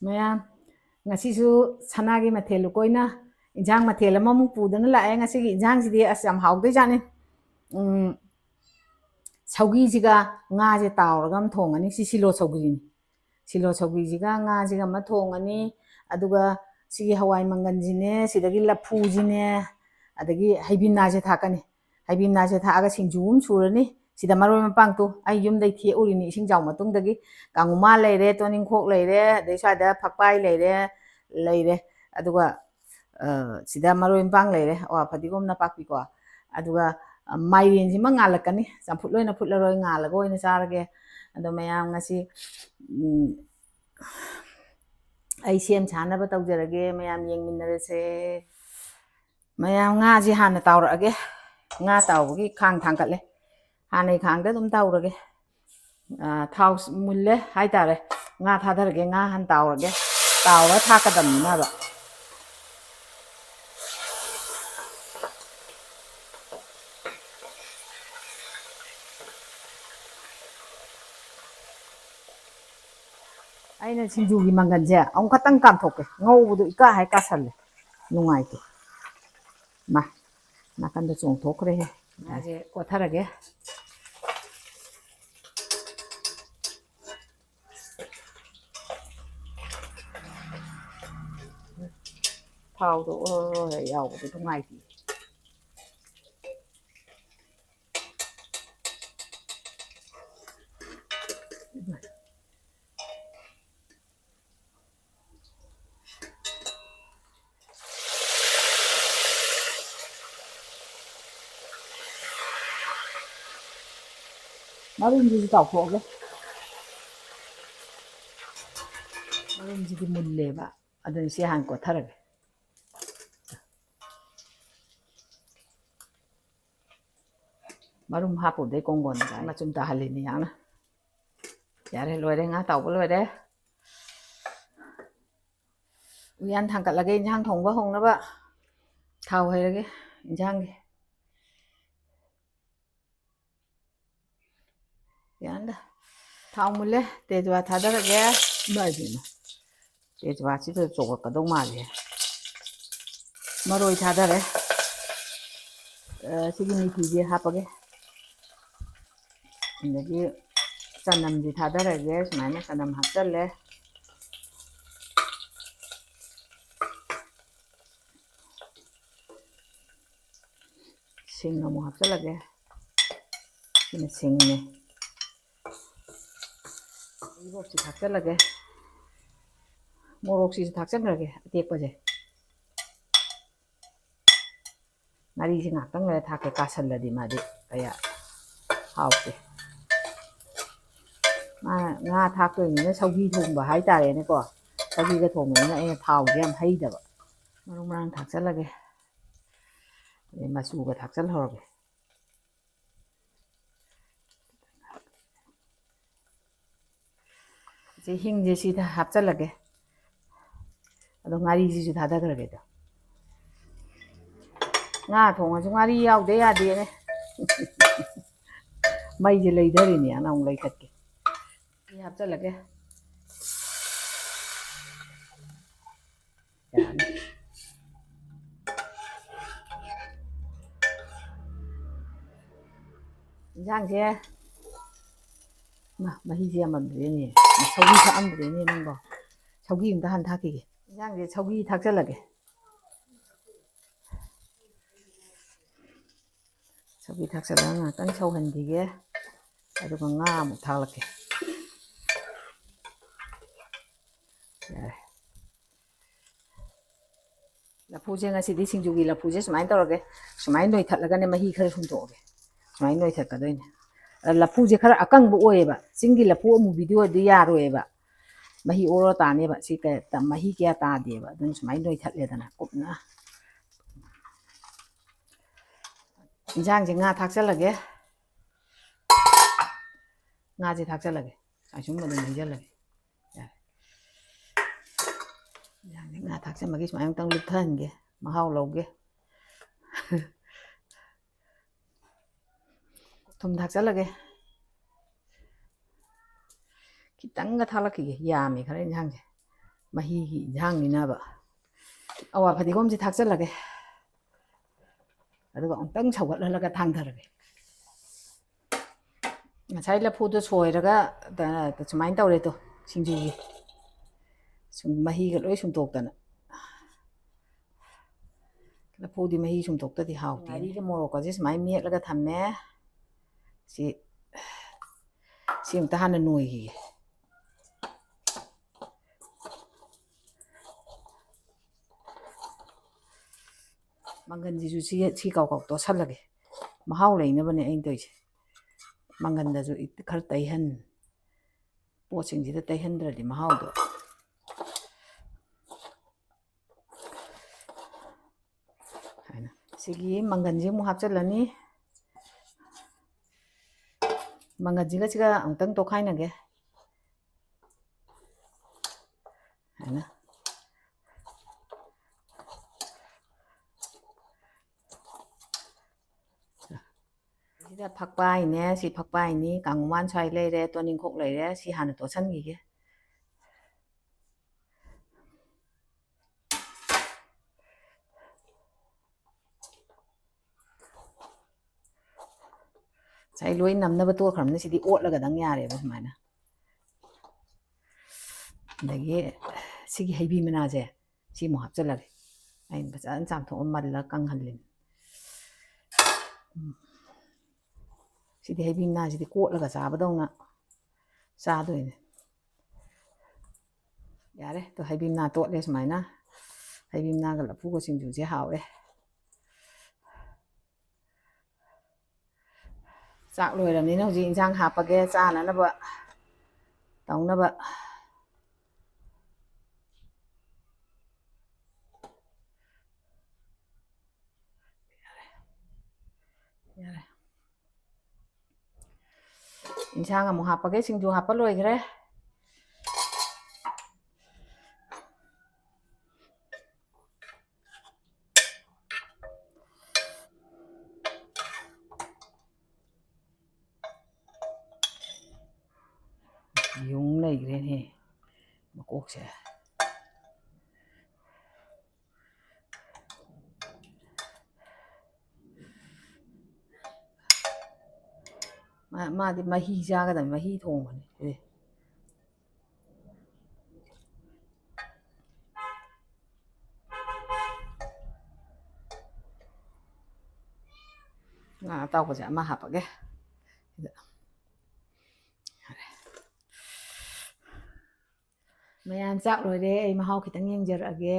ꯃꯌꯥꯝ ꯉꯁꯤꯁꯨ ꯁꯅꯥꯒꯤ ꯃꯊꯦꯜ ꯂꯨꯀꯣꯏꯅ ꯏꯟꯖꯥꯡ ꯃꯊꯦꯜ ꯑꯃꯃꯨꯛ ꯄꯨꯗꯅ ꯂꯥꯛꯑꯦ ꯉꯁꯤꯒꯤ ꯏꯟꯖꯥꯡꯁꯤꯗꯤ ꯑꯁ ꯌꯥꯝ ꯍꯥꯎꯗꯣꯏꯖꯥꯠꯅꯤ. ꯁꯧꯒꯤꯁꯤꯒ ꯉꯥꯁꯦ ꯇꯥꯎꯔꯒ ꯑꯃ ꯊꯣꯡꯉꯅꯤ. ꯁꯤ ꯁꯤꯂꯣ ꯁꯧꯒ꯭ꯔꯤꯅꯤ. ꯁꯤꯂꯣ ꯁꯧꯒ꯭ꯔꯤꯁꯤꯒ ꯉꯥꯁꯤꯒ ꯑꯃ ꯊꯣꯡꯉꯅꯤ. ꯑꯗꯨꯒ ꯁꯤꯒꯤ ꯍꯋꯥꯏ ꯃꯪꯒꯟꯁꯤꯅꯦ, ꯁꯤꯗꯒꯤ ꯂꯐꯨꯁꯤꯅꯦ, ꯑꯗꯒꯤ ꯍꯩꯕꯤꯟꯅꯥꯁꯦ ꯊꯥꯛꯀꯅꯤ. ꯍꯩꯕꯤꯟꯅꯥꯁꯦ ꯊꯥꯛꯑꯒ ꯁꯤꯡꯖꯨ ꯑꯃ ꯁꯨꯔꯅꯤ. ꯁꯤꯗ ꯃꯔꯣꯏ ꯃꯄꯥꯡꯗꯣ ꯑꯩ ꯌꯨꯝꯗꯩ ꯊꯦꯛꯎꯔꯤꯅꯤ ꯏꯁꯤꯡ ꯆꯥꯎ ꯃꯇꯨꯡꯗꯒꯤ. ꯀꯥꯡꯉꯨꯃꯥ ꯂꯩꯔꯦ, ꯇꯣꯅꯤꯡꯈꯣꯛ ꯂꯩꯔꯦ, ꯑꯗꯩ ꯁ꯭ꯋꯥꯏꯗ ꯐꯛꯄꯥꯏ ꯂꯩꯔꯦ. ꯑꯗꯨꯒ ꯁꯤꯗ ꯃꯔꯣꯏ ꯃꯄꯥꯡ ꯂꯩꯔꯦ, ꯑꯋꯥ ꯐꯗꯤꯒꯣꯝ ꯅꯄꯥꯛꯄꯤꯀꯣ. ꯑꯗꯨꯒ ꯃꯥꯏꯔꯦꯟꯁꯤꯃ ꯉꯥꯜꯂꯛꯀꯅꯤ. ꯆꯝꯐꯨꯠ ꯑꯣꯏꯅ ꯐꯨꯠꯂꯔꯣꯏ, ꯉꯥꯜꯂꯒ ꯑꯣꯏꯅ ꯆꯥꯔꯒꯦ. ꯑꯗꯣ ꯃꯌꯥꯝ ꯉꯁꯤ ꯑꯩ ꯁꯦꯝ ꯁꯥꯅꯕ ꯇꯧꯖꯔꯒꯦ. ꯃꯌꯥꯝ ꯌꯦꯡꯃꯤꯟꯅꯔꯁꯦ. ꯃꯌꯥꯝ ꯉꯥꯁꯦ ꯍꯥꯟꯅ ꯇꯥꯎꯔꯛꯑꯒꯦ. ꯉꯥ ꯇꯥꯎꯕꯒꯤ ꯈꯥꯡ ꯊꯥꯡꯒꯠꯂꯦ. ꯍꯥꯟꯅꯩ ꯈꯥꯡꯗ ꯑꯗꯨꯝ ꯇꯥꯎꯔꯒꯦ. ꯊꯥꯎ ꯃꯨꯜꯂꯦ ꯍꯥꯏꯇꯥꯔꯦ. ꯉꯥ ꯊꯥꯗꯔꯒꯦ. ꯉꯥ ꯍꯥꯟꯅ ꯇꯥꯎꯔꯒꯦ. ꯇꯥꯎꯔꯒ ꯊꯥꯛꯀꯗꯕꯅꯤꯅꯕ. ꯑꯩꯅ ꯁꯤꯡꯖꯨꯒꯤ ꯃꯪꯒꯟꯁꯦ ꯑꯃꯨꯛ ꯈꯛꯇꯪ ꯀꯥꯝꯊꯣꯛꯀꯦ. ꯉꯧꯕꯗꯣ ꯏꯀꯥꯏ ꯀꯥꯁꯜꯂꯦ. ꯅꯨꯡꯉꯥꯏꯇꯦ. ꯅꯥꯀꯟꯗ ꯆꯣꯡꯊꯣꯛꯈ꯭ꯔꯦꯍꯦ. ꯉꯥꯁꯦ ꯀꯣꯠꯊꯔꯒꯦ. ꯊꯥꯎꯗꯣ ꯑꯣꯔꯣ ꯌꯥꯎꯕꯗꯣ ꯅꯨꯡꯉꯥꯏꯇꯦ. ꯃꯔꯨꯝꯁꯤꯁꯨ ꯇꯥꯎꯊꯣꯛꯑꯒꯦ. ꯃꯔꯨꯝꯁꯤꯗꯤ ꯃꯨꯜꯂꯦꯕ. ꯑꯗꯨꯅ ꯁꯤ ꯍꯥꯟꯅ ꯀꯣꯠꯊꯔꯒꯦ. ꯃꯔꯨꯝ ꯍꯥꯞꯄꯨꯕꯗꯩ ꯀꯣꯡꯒꯣꯟꯗ ꯃꯆꯨꯝ ꯇꯥꯍꯜꯂꯤꯅꯤ ꯌꯥꯝꯅ. ꯌꯥꯔꯦ, ꯂꯣꯏꯔꯦ. ꯉꯥ ꯇꯥꯎꯕ ꯂꯣꯏꯔꯦ. ꯎꯌꯥꯟ ꯊꯥꯡꯒꯠꯂꯒꯦ ꯏꯟꯖꯥꯡ ꯊꯣꯡꯕ ꯍꯧꯅꯕ. ꯊꯥꯎ ꯍꯩꯔꯒꯦ ꯏꯟꯖꯥꯡꯒꯤ. ꯌꯥꯟꯗ. ꯊꯥꯎ ꯃꯨꯜꯂꯦ. ꯇꯦꯖꯋꯥ ꯊꯥꯗꯔꯒꯦ. ꯏꯃꯥꯏꯕꯦꯝꯃ, ꯇꯦꯖꯋꯥꯠꯁꯤꯗ ꯆꯣꯡꯉꯛꯀꯗꯧ ꯃꯥꯜꯂꯦ. ꯃꯔꯣꯏ ꯊꯥꯗꯔꯦ. ꯁꯤꯒꯤ ꯃꯤꯊꯤꯁꯦ ꯍꯥꯞꯄꯒꯦ. ꯑꯗꯒꯤ ꯆꯅꯝꯁꯤ ꯊꯥꯗꯔꯒꯦ. ꯁꯨꯃꯥꯏꯅ ꯆꯅꯝ ꯍꯥꯞꯆꯜꯂꯦ. ꯁꯤꯡ ꯑꯃꯨꯛ ꯍꯥꯞꯆꯜꯂꯒꯦ. ꯁꯤꯅ ꯁꯤꯡꯅꯦ. ꯏꯔꯣꯛꯁꯤ ꯊꯥꯛꯆꯜꯂꯒꯦ. ꯃꯣꯔꯣꯛꯁꯤꯁꯨ ꯊꯥꯛꯆꯟꯈ꯭ꯔꯒꯦ, ꯑꯇꯦꯛꯄꯁꯦ. ꯉꯥꯔꯤꯁꯦ ꯉꯥꯛꯇꯪ ꯂꯩꯔ ꯊꯥꯛꯀꯦ. ꯀꯥꯁꯜꯂꯗꯤ ꯃꯥꯗꯤ ꯀꯌꯥ ꯍꯥꯎꯇꯦ. ꯉꯥ ꯊꯥꯛꯇꯣꯏꯅꯤꯅ ꯁꯧꯒ꯭ꯔꯤ ꯊꯣꯡꯕ ꯍꯥꯏꯇꯥꯔꯦꯅꯦꯀꯣ. ꯁꯧꯒ꯭ꯔꯤꯒ ꯊꯣꯡꯕꯅꯤꯅ ꯑꯩꯅ ꯊꯥꯎꯁꯦ ꯌꯥꯝ ꯍꯩꯗꯕ. ꯃꯔꯨ ꯃꯔꯥꯡ ꯊꯥꯛꯆꯜꯂꯒꯦ. ꯑꯗꯩ ꯃꯆꯨꯒ ꯊꯥꯛꯆꯜꯍꯧꯔꯒꯦ. ꯍꯤꯡꯁꯦ ꯁꯤꯗ ꯍꯥꯞꯆꯜꯂꯒꯦ. ꯑꯗꯣ ꯉꯥꯔꯤꯁꯤꯁꯨ ꯊꯥꯗꯈ꯭ꯔꯒꯦꯗ. ꯉꯥ ꯊꯣꯡꯉꯁꯨ ꯉꯥꯔꯤ ꯌꯥꯎꯗ ꯌꯥꯗꯦꯅꯦ. ꯃꯩꯁꯦ ꯂꯩꯙꯔꯤꯅꯦ. ꯑꯃꯨꯛ ꯂꯩꯈꯠꯀꯦ. ꯁꯤ ꯍꯥꯞꯆꯜꯂꯒꯦ. ꯌꯥꯔꯅꯤ. ꯏꯟꯖꯥꯡꯁꯦ ꯃꯍꯤꯁꯦ ꯌꯥꯝꯃꯝꯗ꯭ꯔꯦꯅꯦ. ꯁꯧꯒ꯭ꯔꯤ ꯊꯥꯛꯑꯝꯗ꯭ꯔꯦꯅꯦ ꯅꯪꯕꯣ. ꯁꯧꯒ꯭ꯔꯤ ꯑꯝꯇ ꯍꯥꯟꯅ ꯊꯥꯛꯈꯤꯒꯦ. ꯏꯟꯖꯥꯡꯁꯦ ꯁꯧꯒ꯭ꯔꯤ ꯊꯥꯛꯆꯜꯂꯒꯦ. ꯁꯧꯒ꯭ꯔꯤ ꯊꯥꯛꯆꯜꯂꯒ ꯉꯥꯛꯇꯪ ꯁꯧꯍꯟꯈꯤꯒꯦ. ꯑꯗꯨꯒ ꯉꯥ ꯑꯃꯨꯛ ꯊꯥꯛꯂꯛꯀꯦ. ꯌꯥꯔꯦ. ꯂꯐꯨꯁꯦ ꯉꯁꯤꯗꯤ ꯁꯤꯡꯖꯨꯒꯤ ꯂꯐꯨꯁꯦ ꯁꯨꯃꯥꯏꯅ ꯇꯧꯔꯒꯦ. ꯁꯨꯃꯥꯏꯅ ꯅꯣꯏꯊꯠꯂꯒꯅꯦ ꯃꯍꯤ ꯈꯔ ꯁꯨꯝꯇꯣꯛꯑꯒꯦ. ꯁꯨꯃꯥꯏꯅ ꯅꯣꯏꯊꯠꯀꯗꯣꯏꯅꯦ. ꯂꯐꯨꯁꯦ ꯈꯔ ꯑꯀꯪꯕ ꯑꯣꯏꯌꯦꯕ. ꯆꯤꯡꯒꯤ ꯂꯐꯨ ꯑꯃꯨꯕꯤꯗꯤ ꯑꯣꯏꯔꯗꯤ ꯌꯥꯔꯣꯏꯑꯕ. ꯃꯍꯤ ꯑꯣꯔꯣ ꯇꯥꯅꯦꯕ. ꯁꯤ ꯃꯍꯤ ꯀꯌꯥ ꯇꯥꯗꯦꯕ. ꯑꯗꯨꯅ ꯁꯨꯃꯥꯏꯅ ꯅꯣꯏꯊꯠꯂꯦꯗꯅ ꯀꯨꯞꯅ. ꯏꯟꯖꯥꯡꯁꯦ ꯉꯥ ꯊꯥꯛꯆꯜꯂꯒꯦ. ꯉꯥꯁꯦ ꯊꯥꯛꯆꯜꯂꯒꯦ. ꯑꯁꯨꯝ ꯑꯗꯨꯝ ꯍꯩꯖꯜꯂꯒꯦ. ꯌꯥꯔꯦ. ꯏꯟꯖꯥꯡꯁꯦ ꯉꯥ ꯊꯥꯛꯆꯟꯕꯒꯤ ꯁꯨꯃꯥꯏꯅ ꯑꯃꯨꯛꯇꯪ ꯂꯨꯞꯊꯍꯟꯒꯦ. ꯃꯍꯥꯎ ꯂꯧꯒꯦ. ꯊꯨꯝ ꯊꯥꯛꯆꯜꯂꯒꯦ. ꯈꯤꯇꯪꯒ ꯊꯥꯛꯂꯛꯈꯤꯒꯦ. ꯌꯥꯝꯃꯦ ꯈꯔ ꯏꯟꯖꯥꯡꯁꯦ. ꯃꯍꯤꯒꯤ ꯏꯟꯖꯥꯡꯅꯤꯅꯕ ꯑꯋꯥ ꯐꯗꯤꯒꯣꯝꯁꯦ ꯊꯥꯛꯆꯜꯂꯒꯦ ꯑꯗꯨꯒ ꯑꯃꯨꯛꯇꯪ ꯁꯧꯒꯠꯍꯜꯂꯒ ꯊꯥꯡꯊꯔꯒꯦ ꯉꯁꯥꯏ ꯂꯐꯨꯗꯣ ꯁꯣꯏꯔꯒ ꯁꯨꯃꯥꯏꯅ ꯇꯧꯔꯦꯗꯣ ꯁꯤꯡꯖꯨꯒꯤ ꯃꯍꯤꯒ ꯂꯣꯏ ꯁꯨꯝꯇꯣꯛꯇꯅ ꯂꯐꯨꯗꯤ ꯃꯍꯤ ꯁꯨꯝꯇꯣꯛꯇꯗꯤ ꯍꯥꯎꯇꯦ ꯉꯥꯔꯤꯒ ꯃꯣꯔꯣꯛꯀꯁꯦ ꯁꯨꯃꯥꯏꯅ ꯃꯦꯠꯂꯒ ꯊꯝꯃꯦ ꯁꯤ ꯑꯃꯨꯛꯇ ꯍꯥꯟꯅ ꯅꯣꯏꯈꯤꯒꯦ ꯃꯪꯒꯟꯁꯤꯁꯨ ꯁꯤ ꯀꯥꯎ ꯇꯣꯠꯁꯜꯂꯒꯦ ꯃꯍꯥꯎ ꯂꯩꯅꯕꯅꯦ ꯑꯩꯅ ꯇꯧꯔꯤꯁꯦ ꯃꯪꯒꯟꯗꯁꯨ ꯈꯔ ꯇꯩꯍꯟ ꯄꯣꯠꯁꯤꯡꯁꯤꯗ ꯇꯩꯍꯟꯗ꯭ꯔꯗꯤ ꯃꯍꯥꯎꯗꯣ ꯍꯥꯏꯅ ꯁꯤꯒꯤ ꯃꯪꯒꯟꯁꯤ ꯑꯃꯨꯛ ꯍꯥꯞꯆꯤꯜꯂꯅꯤ ꯃꯪꯒꯟꯁꯤꯒ ꯑꯃꯨꯛꯇꯪ ꯇꯣꯠꯈꯥꯏꯅꯒꯦ ꯍꯥꯏꯅ ꯁꯤꯗ ꯐꯛꯄꯥꯏꯅꯦ ꯁꯤ ꯐꯛꯄꯥꯏꯅꯤ ꯀꯥꯡꯉꯨꯃꯥꯟ ꯁ꯭ꯋꯥꯏ ꯂꯩꯔꯦ ꯇꯣꯅꯤꯡꯈꯣꯛ ꯂꯩꯔꯦ ꯁꯤ ꯍꯥꯟꯅ ꯇꯣꯠꯁꯟꯈꯤꯒꯦ ꯉꯁꯥꯏ ꯂꯣꯏ ꯅꯝꯅꯕ ꯇꯣꯛꯈ꯭ꯔꯕꯅꯤꯅ ꯁꯤꯗꯤ ꯑꯣꯠꯂꯒꯗꯪ ꯌꯥꯔꯦꯕ ꯁꯨꯃꯥꯏꯅ ꯑꯗꯒꯤ ꯁꯤꯒꯤ ꯍꯩꯕꯤ ꯃꯅꯥꯁꯦ ꯁꯤ ꯑꯃꯨꯛ ꯍꯥꯞꯆꯤꯜꯂꯒꯦ ꯑꯩꯅ ꯐꯖꯅ ꯆꯥꯝꯊꯣꯛꯑ ꯃꯜꯂꯒ ꯀꯪꯍꯜꯂꯤꯅꯤ ꯁꯤꯗꯤ ꯍꯩꯕꯤ ꯃꯅꯥꯁꯤꯗꯤ ꯀꯣꯠꯂꯒ ꯆꯥꯕꯗꯧꯅ ꯆꯥꯗꯣꯏꯅꯦ ꯌꯥꯔꯦ ꯇꯣ ꯍꯩꯕꯤ ꯃꯅꯥ ꯇꯣꯠꯂꯦ ꯁꯨꯃꯥꯏꯅ ꯍꯩꯕꯤ ꯃꯅꯥꯒ ꯂꯐꯨꯒ ꯁꯤꯡꯖꯨꯁꯦ ꯍꯥꯎꯋꯦ ꯆꯥꯛ ꯂꯣꯏꯔꯕꯅꯤꯅ ꯍꯧꯖꯤꯛ ꯏꯟꯁꯥꯡ ꯍꯥꯞꯄꯒꯦ ꯆꯥꯅꯅꯕ ꯇꯧꯅꯕ ꯌꯥꯔꯦ ꯏꯟꯁꯥꯡ ꯑꯃꯨꯛ ꯍꯥꯞꯄꯒꯦ ꯁꯤꯡꯖꯨ ꯍꯥꯞꯄ ꯂꯣꯏꯈ꯭ꯔꯦ ꯌꯨꯡ ꯂꯩꯈ꯭ꯔꯦꯅꯦ ꯃꯀꯣꯛꯁꯦ ꯃꯥꯗꯤ ꯃꯍꯤ ꯆꯥꯒꯗꯕꯅꯤ ꯃꯍꯤ ꯊꯣꯡꯕꯅꯤ ꯁꯤꯗꯤ ꯉꯥ ꯑꯇꯥꯎꯕꯁꯦ ꯑꯃ ꯍꯥꯞꯄꯒꯦ ꯁꯤꯗ ꯃꯌꯥꯝ ꯆꯥꯛ ꯂꯣꯏꯔꯦ ꯑꯩ ꯃꯍꯥꯎ ꯈꯤꯇꯪ ꯌꯦꯡꯖꯔꯛꯑꯒꯦ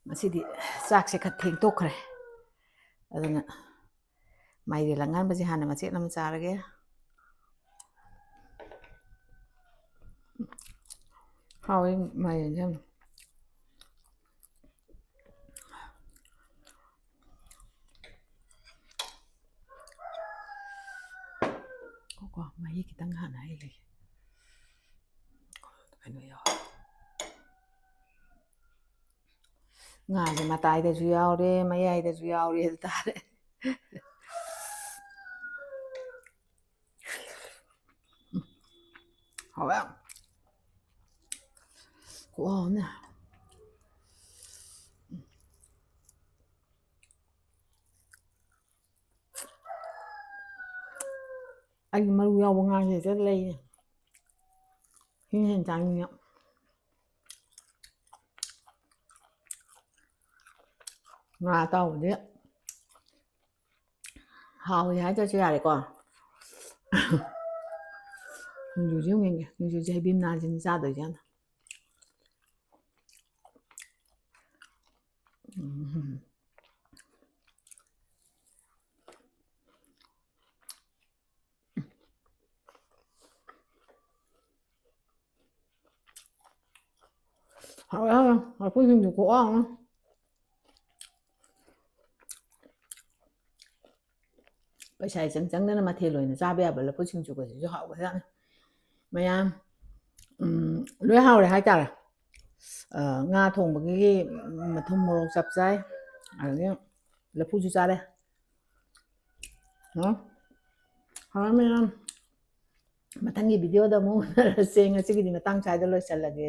ꯉꯁꯤꯗꯤ ꯆꯥꯛꯁꯦ ꯈꯔ ꯊꯦꯡꯇꯣꯛꯈ꯭ꯔꯦ ꯑꯗꯨꯅ ꯃꯥꯏꯔꯦꯜ ꯑꯉꯥꯟꯕꯁꯦ ꯍꯥꯟꯅ ꯃꯆꯦꯠ ꯑꯃ ꯆꯥꯔꯒꯦ ꯍꯥꯎꯋꯦ ꯃꯥꯏꯔꯦꯜꯁꯦ ꯌꯥꯝ ꯀꯣ ꯃꯍꯤ ꯈꯤꯇꯪ ꯍꯥꯟꯅ ꯍꯩꯒꯦ ꯀꯩꯅꯣ ꯌꯥꯎꯋꯦ ꯉꯥꯁꯦ ꯃꯇꯥꯏꯗꯁꯨ ꯌꯥꯎꯔꯦ ꯃꯌꯥꯏꯗꯁꯨ ꯌꯥꯎꯔꯦ ꯑꯗꯨ ꯇꯥꯔꯦ ꯍꯥꯎꯋꯦ ꯈꯨꯍꯥꯎꯑꯝꯅꯦ ꯑꯩꯒꯤ ꯃꯔꯨ ꯌꯥꯎꯕ ꯉꯥꯁꯦ ꯍꯦꯛꯇ ꯂꯩꯅꯦ ꯁꯤꯅ ꯍꯦꯟꯅ ꯆꯥꯅꯤꯡꯉꯦ ꯉꯥ ꯑꯇꯥꯎꯕꯗꯤ ꯍꯥꯎꯋꯦ ꯍꯥꯏꯗ꯭ꯔꯁꯨ ꯌꯥꯔꯦꯀꯣ ꯁꯤꯡꯖꯨꯁꯦ ꯑꯃꯨꯛ ꯌꯦꯡꯒꯦ ꯁꯤꯡꯖꯨꯁꯦ ꯍꯩꯕꯤ ꯃꯅꯥꯁꯤꯅꯤ ꯆꯥꯗꯣꯏꯁꯦ ꯍꯥꯟꯅ ꯍꯥꯎꯋꯦ ꯍꯥꯎꯋꯦ ꯂꯐꯨ ꯁꯤꯡꯖꯨ ꯈꯨꯍꯥꯎ ꯑꯃ ꯄꯩꯁꯥ ꯏꯆꯪ ꯆꯪꯗꯅ ꯃꯊꯦꯜ ꯑꯣꯏꯅ ꯆꯥꯕ ꯌꯥꯕ ꯂꯐꯨ ꯁꯤꯡꯖꯨꯒꯁꯤꯁꯨ ꯍꯥꯎꯕꯖꯥꯠꯅꯤ ꯃꯌꯥꯝ ꯂꯣꯏ ꯍꯥꯎꯔꯦ ꯍꯥꯏꯇꯥꯔꯦ ꯉꯥ ꯊꯣꯡꯕꯒꯤ ꯊꯨꯝ ꯃꯣꯔꯣꯛ ꯆꯞ ꯆꯥꯏ ꯑꯗꯒꯤ ꯂꯐꯨꯁꯨ ꯆꯥꯔꯦ ꯍꯥꯎꯔꯦ ꯃꯌꯥꯝ ꯃꯊꯪꯒꯤ ꯚꯤꯗꯤꯑꯣꯗ ꯑꯃꯨꯛ ꯎꯅꯔꯁꯦ ꯉꯁꯤꯒꯤꯗꯤ ꯃꯇꯥꯡ ꯁ꯭ꯋꯥꯏꯗ ꯂꯣꯏꯁꯤꯜꯂꯒꯦ